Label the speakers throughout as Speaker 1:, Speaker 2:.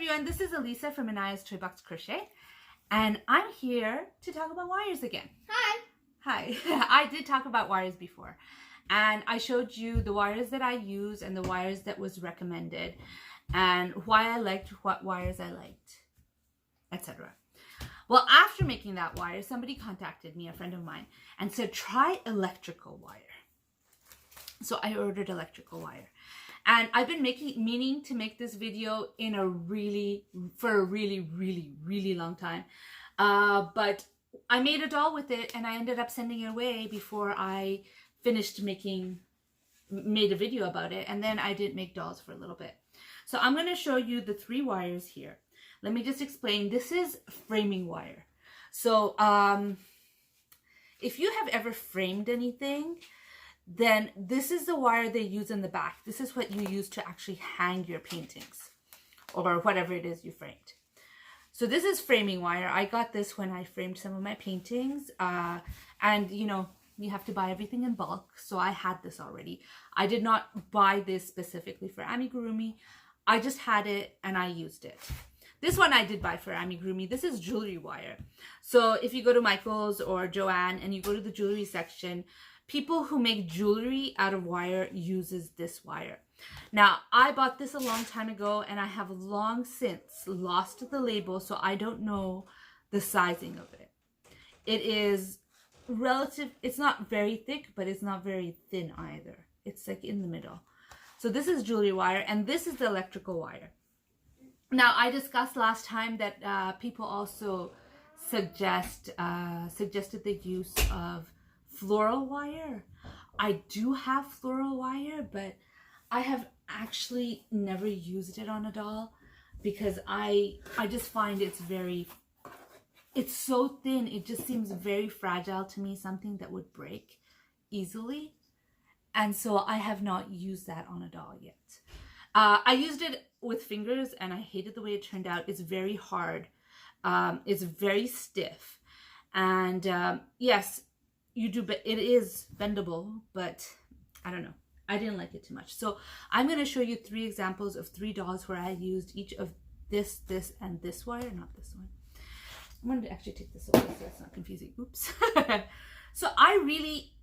Speaker 1: everyone, this is Elisa from Anaya's Toy Box Crochet, and I'm here to talk about wires again.
Speaker 2: Hi.
Speaker 1: Hi. I did talk about wires before, and I showed you the wires that I use and the wires that was recommended, and why I liked what wires I liked, etc. Well, after making that wire, somebody contacted me, a friend of mine, and said, try electrical wire. So I ordered electrical wire. And I've been meaning to make this video for a really long time. But I made a doll with it and I ended up sending it away before I finished made a video about it. And then I didn't make dolls for a little bit. So I'm going to show you the 3 wires here. Let me just explain. This is framing wire. So if you have ever framed anything, then this is the wire they use in the back. This is what you use to actually hang your paintings or whatever it is you framed. So this is framing wire. I got this when I framed some of my paintings. And you know, you have to buy everything in bulk. So I had this already. I did not buy this specifically for Amigurumi. I just had it and I used it. This one I did buy for Amigurumi. This is jewelry wire. So if you go to Michael's or Joanne and you go to the jewelry section, people who make jewelry out of wire uses this wire. Now, I bought this a long time ago and I have long since lost the label, so I don't know the sizing of it. It is it's not very thick, but it's not very thin either. It's like in the middle. So this is jewelry wire and this is the electrical wire. Now, I discussed last time that people also suggested the use of floral wire. I do have floral wire, but I have actually never used it on a doll because I just find it's so thin. It just seems very fragile to me, something that would break easily. And so I have not used that on a doll yet. I used it with fingers and I hated the way it turned out. It's very hard. It's very stiff. And yes, it is bendable, but I don't know. I didn't like it too much. So I'm going to show you 3 examples of 3 dolls where I used each of this, and this wire, not this one. I'm going to actually take this over so it's not confusing. Oops. So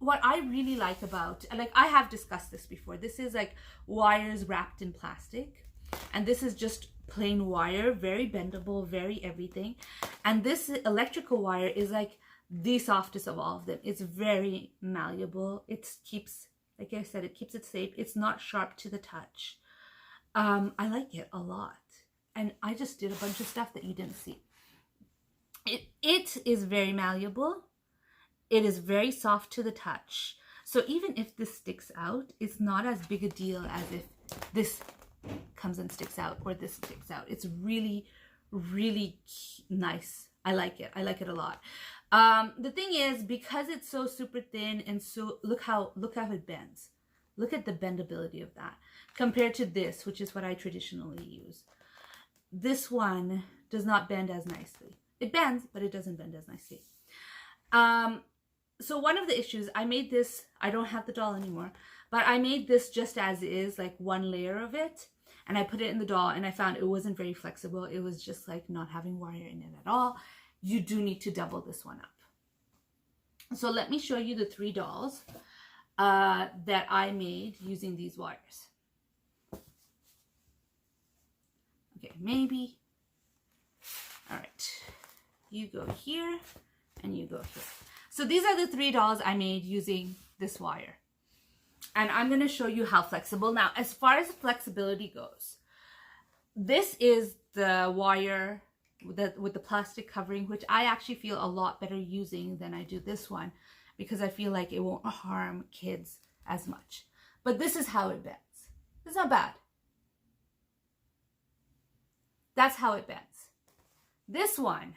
Speaker 1: what I really like about, like I have discussed this before, this is like wires wrapped in plastic. And this is just plain wire, very bendable, very everything. And this electrical wire is like the softest of all of them. It's very malleable. It keeps, like I said, it keeps it safe. It's not sharp to the touch. I like it a lot. And I just did a bunch of stuff that you didn't see. It is very malleable. It is very soft to the touch. So even if this sticks out, it's not as big a deal as if this comes and sticks out or this sticks out. It's really nice. I like it. I like it a lot. The thing is, because it's so super thin and so look how it bends. Look at the bendability of that compared to this, which is what I traditionally use. This one does not bend as nicely. It bends, but it doesn't bend as nicely. So one of the issues, I made this, I don't have the doll anymore, but I made this just as is, like one layer of it. And I put it in the doll and I found it wasn't very flexible. It was just like not having wire in it at all. You do need to double this one up. So let me show you the 3 dolls that I made using these wires. Okay, maybe. All right, you go here and you go here. So these are the 3 dolls I made using this wire. And I'm going to show you how flexible. Now, as far as flexibility goes, this is the wire with the plastic covering, which I actually feel a lot better using than I do this one because I feel like it won't harm kids as much. But this is how it bends. It's not bad. That's how it bends. This one,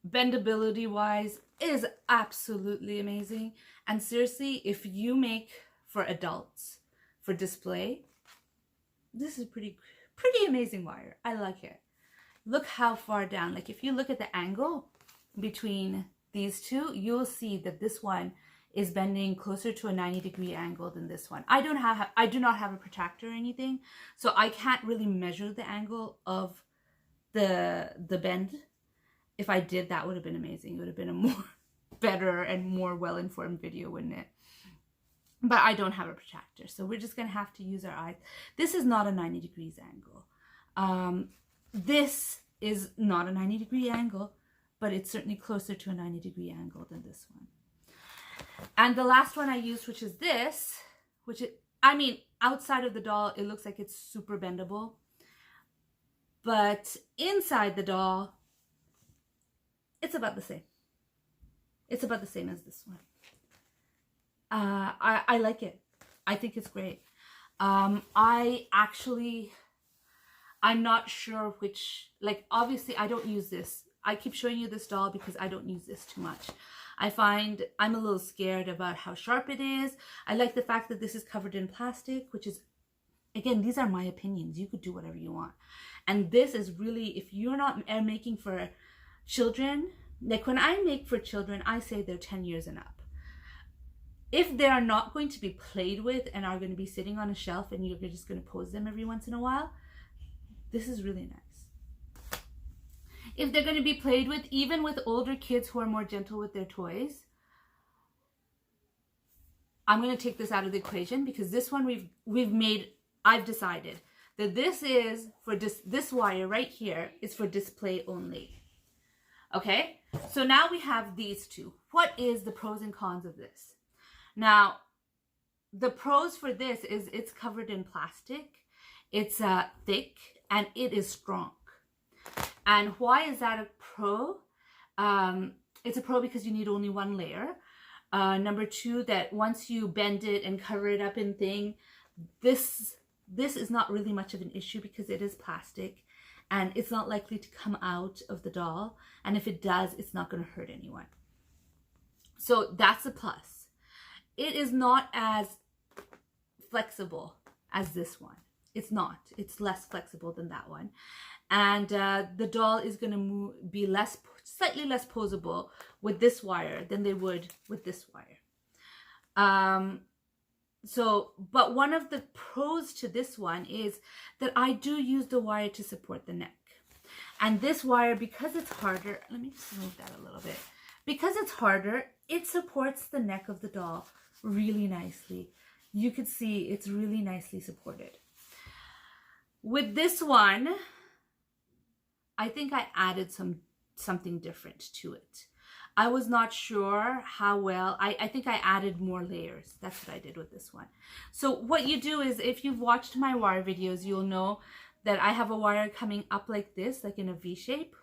Speaker 1: bendability wise, is absolutely amazing. And seriously, if you make for adults for display, this is pretty amazing wire. I like it. Look how far down. Like if you look at the angle between these two, you'll see that this one is bending closer to a 90-degree angle than this one. I do not have a protractor or anything, so I can't really measure the angle of the bend. If I did, that would have been amazing. It would have been a more better and more well-informed video, wouldn't it? But I don't have a protractor, so we're just gonna have to use our eyes. This is not a 90 degrees angle. This is not a 90-degree angle, but it's certainly closer to a 90-degree angle than this one. And the last one I used, which is this, I mean, outside of the doll, it looks like it's super bendable. But inside the doll, it's about the same. It's about the same as this one. I like it. I think it's great. I'm not sure which, like, obviously I don't use this. I keep showing you this doll because I don't use this too much. I find I'm a little scared about how sharp it is. I like the fact that this is covered in plastic, which is, again, these are my opinions. You could do whatever you want. And this is really, if you're not making for children, like when I make for children, I say they're 10 years and up. If they are not going to be played with and are going to be sitting on a shelf and you're just going to pose them every once in a while, this is really nice. If they're going to be played with, even with older kids who are more gentle with their toys, I'm going to take this out of the equation because this one I've decided that this is for this wire right here is for display only. Okay, so now we have these two. What is the pros and cons of this? Now, the pros for this is it's covered in plastic, it's thick, and it is strong. And why is that a pro? It's a pro because you need only one layer. Number two, that once you bend it and cover it up in thing, this is not really much of an issue because it is plastic and it's not likely to come out of the doll. And if it does, it's not going to hurt anyone. So that's a plus. It is not as flexible as this one. It's not. It's less flexible than that one. And the doll is going to be slightly less posable with this wire than they would with this wire. But one of the pros to this one is that I do use the wire to support the neck. And this wire, because it's harder, let me just move that a little bit. Because it's harder, it supports the neck of the doll really nicely. You could see it's really nicely supported. With this one, I think I added something different to it. I was not sure how well. I think I added more layers. That's what I did with this one. So what you do is, if you've watched my wire videos, you'll know that I have a wire coming up like this, like in a V shape.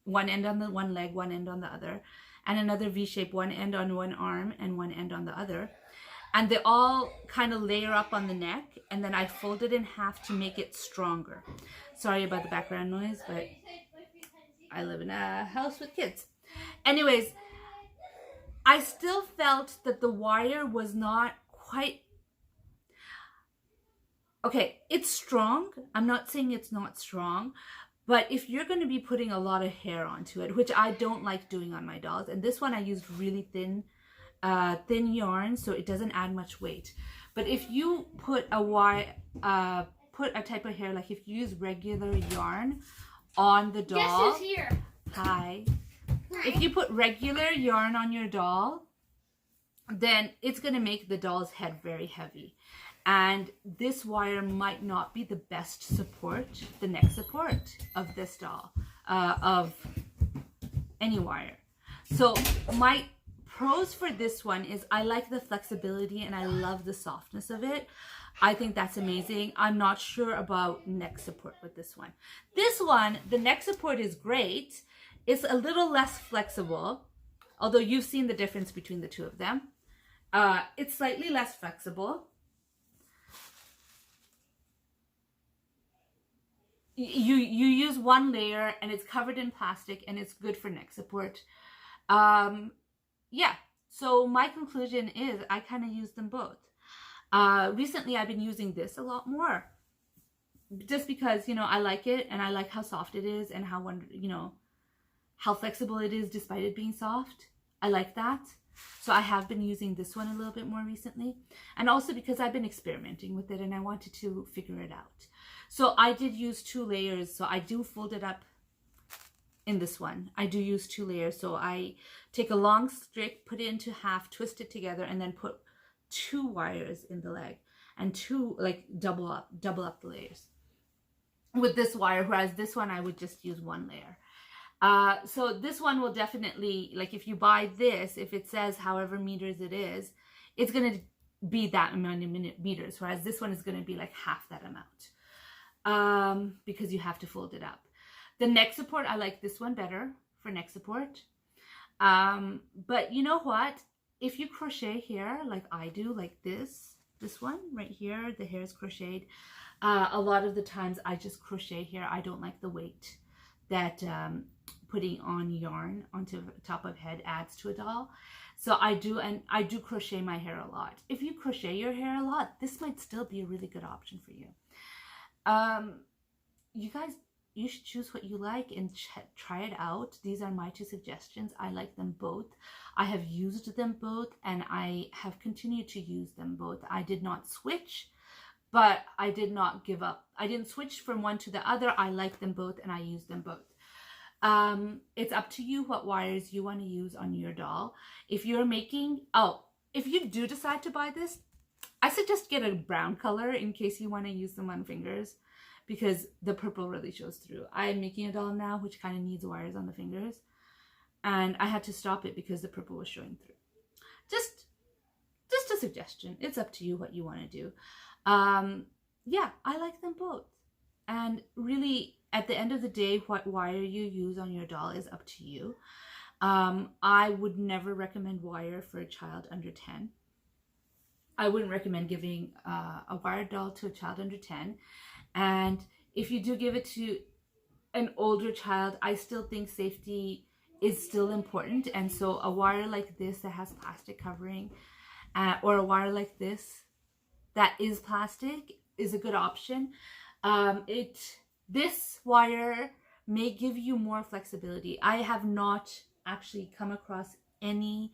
Speaker 1: One end on the one leg, one end on the other. And another V shape, one end on one arm and one end on the other. And they all kind of layer up on the neck, and then I fold it in half to make it stronger. Sorry about the background noise, but I live in a house with kids. Anyways, I still felt that the wire was not quite... Okay, it's strong. I'm not saying it's not strong, but if you're going to be putting a lot of hair onto it, which I don't like doing on my dolls, and this one I used really thin yarn, so it doesn't add much weight. But if you put put a type of hair, like if you use regular yarn on the doll.
Speaker 2: Guess who's here?
Speaker 1: Hi. If you put regular yarn on your doll, then it's going to make the doll's head very heavy. And this wire might not be the best support, the neck support of this doll, of any wire. So my pros for this one is I like the flexibility and I love the softness of it. I think that's amazing. I'm not sure about neck support with this one. This one, the neck support is great. It's a little less flexible, although you've seen the difference between the two of them. It's slightly less flexible. You use one layer and it's covered in plastic and it's good for neck support. Yeah, so my conclusion is I kind of use them both. Recently I've been using this a lot more, just because, you know, I like it and I like how soft it is and how flexible it is despite it being soft. I like that. So I have been using this one a little bit more recently, and also because I've been experimenting with it and I wanted to figure it out. So I did use 2 layers. So I do fold it up in this one. I do use 2 layers. So I take a long strip, put it into half, twist it together, and then put 2 wires in the leg, and 2, like double up the layers with this wire, whereas this one I would just use 1 layer. So this one will definitely, like if you buy this, if it says however meters it is, it's going to be that amount of meters, whereas this one is going to be like half that amount, because you have to fold it up. The neck support, I like this one better for neck support. But you know what? If you crochet here, like I do, like this one right here, the hair is crocheted. A lot of the times I just crochet here. I don't like the weight that putting on yarn onto the top of head adds to a doll. So I do, and I do crochet my hair a lot. If you crochet your hair a lot, this might still be a really good option for you. You guys, you should choose what you like and try it out. These are my 2 suggestions. I like them both. I have used them both, and I have continued to use them both. I did not switch, but I did not give up. I didn't switch from one to the other. I like them both and I use them both. It's up to you what wires you want to use on your doll. If you're making, if you do decide to buy this, I suggest get a brown color in case you want to use them on fingers, because the purple really shows through. I'm making a doll now which kind of needs wires on the fingers, and I had to stop it because the purple was showing through. Just a suggestion. It's up to you what you want to do. Yeah, I like them both. And really, at the end of the day, what wire you use on your doll is up to you. I would never recommend wire for a child under 10. I wouldn't recommend giving a wired doll to a child under 10. And if you do give it to an older child, I still think safety is still important. And so a wire like this that has plastic covering, or a wire like this that is plastic, is a good option. This wire may give you more flexibility. I have not actually come across any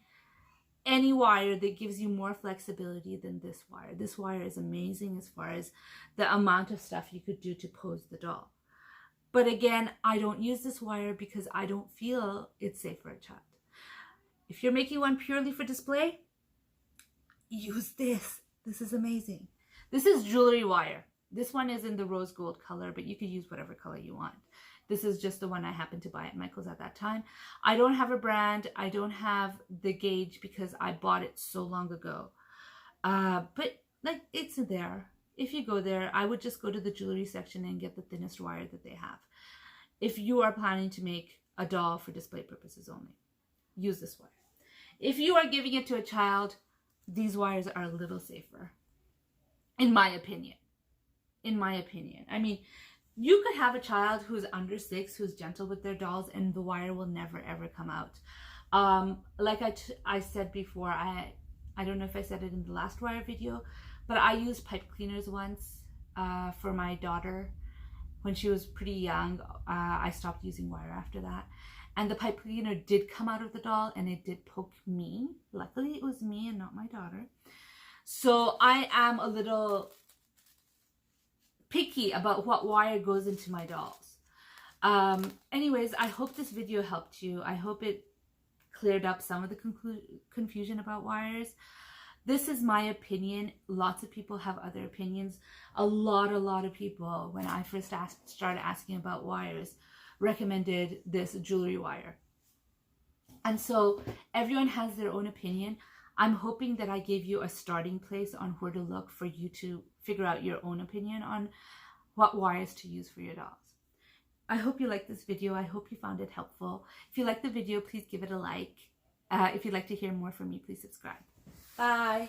Speaker 1: wire that gives you more flexibility than this wire. This wire is amazing as far as the amount of stuff you could do to pose the doll. But again, I don't use this wire because I don't feel it's safe for a child. If you're making one purely for display, use this. This is amazing. This is jewelry wire. This one is in the rose gold color, but you could use whatever color you want. This is just the one I happened to buy at Michael's at that time. I don't have a brand. I don't have the gauge because I bought it so long ago. But like, it's there. If you go there, I would just go to the jewelry section and get the thinnest wire that they have. If you are planning to make a doll for display purposes only, use this wire. If you are giving it to a child, these wires are a little safer, in my opinion. In my opinion. I mean, you could have a child who's under 6, who's gentle with their dolls, and the wire will never ever come out. Like I said before, I don't know if I said it in the last wire video, but I used pipe cleaners once for my daughter when she was pretty young. I stopped using wire after that, and the pipe cleaner did come out of the doll and it did poke me. Luckily it was me and not my daughter. So I am a little picky about what wire goes into my dolls. Anyways, I hope this video helped you. I hope it cleared up some of the confusion about wires. This is my opinion. Lots of people have other opinions. A lot of people, when I first started asking about wires, recommended this jewelry wire. And so everyone has their own opinion. I'm hoping that I gave you a starting place on where to look for you to figure out your own opinion on what wires to use for your dolls. I hope you liked this video. I hope you found it helpful. If you liked the video, please give it a like. If you'd like to hear more from me, please subscribe. Bye.